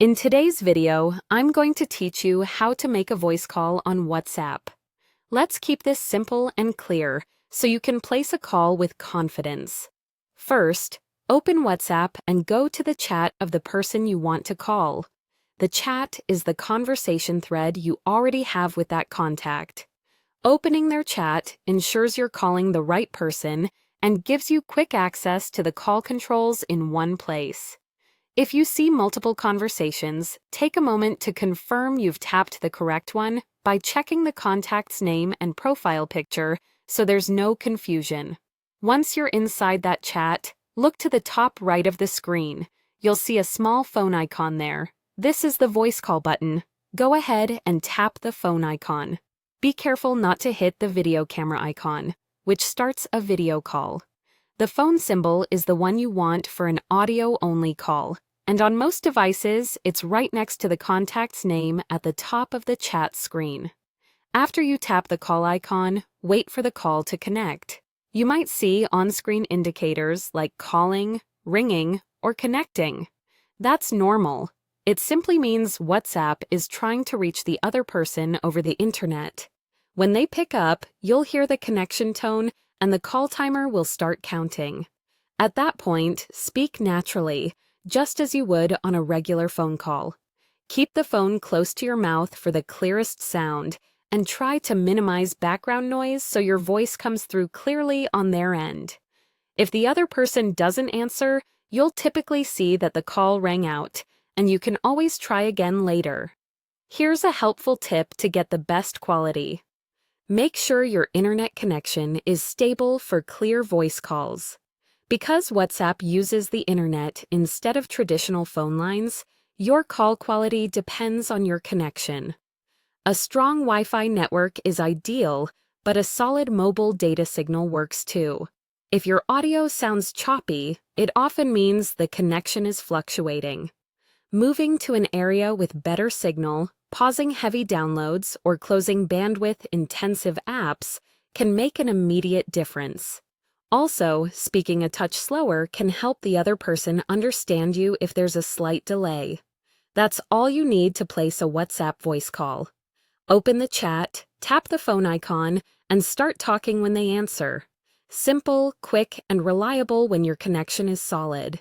In today's video, I'm going to teach you how to make a voice call on WhatsApp. Let's keep this simple and clear so you can place a call with confidence. First, open WhatsApp and go to the chat of the person you want to call. The chat is the conversation thread you already have with that contact. Opening their chat ensures you're calling the right person and gives you quick access to the call controls in one place. If you see multiple conversations, take a moment to confirm you've tapped the correct one by checking the contact's name and profile picture so there's no confusion. Once you're inside that chat, look to the top right of the screen. You'll see a small phone icon there. This is the voice call button. Go ahead and tap the phone icon. Be careful not to hit the video camera icon, which starts a video call. The phone symbol is the one you want for an audio-only call, and on most devices, it's right next to the contact's name at the top of the chat screen. After you tap the call icon, wait for the call to connect. You might see on-screen indicators like calling, ringing, or connecting. That's normal. It simply means WhatsApp is trying to reach the other person over the internet. When they pick up, you'll hear the connection tone and the call timer will start counting. At that point, speak naturally, just as you would on a regular phone call. Keep the phone close to your mouth for the clearest sound, and try to minimize background noise so your voice comes through clearly on their end. If the other person doesn't answer, you'll typically see that the call rang out, and you can always try again later. Here's a helpful tip to get the best quality. Make sure your internet connection is stable for clear voice calls. Because WhatsApp uses the internet instead of traditional phone lines, your call quality depends on your connection. A strong Wi-Fi network is ideal, but a solid mobile data signal works too. If your audio sounds choppy, it often means the connection is fluctuating. Moving to an area with better signal, pausing heavy downloads, or closing bandwidth-intensive apps can make an immediate difference. Also, speaking a touch slower can help the other person understand you if there's a slight delay. That's all you need to place a WhatsApp voice call. Open the chat, tap the phone icon, and start talking when they answer. Simple, quick, and reliable when your connection is solid.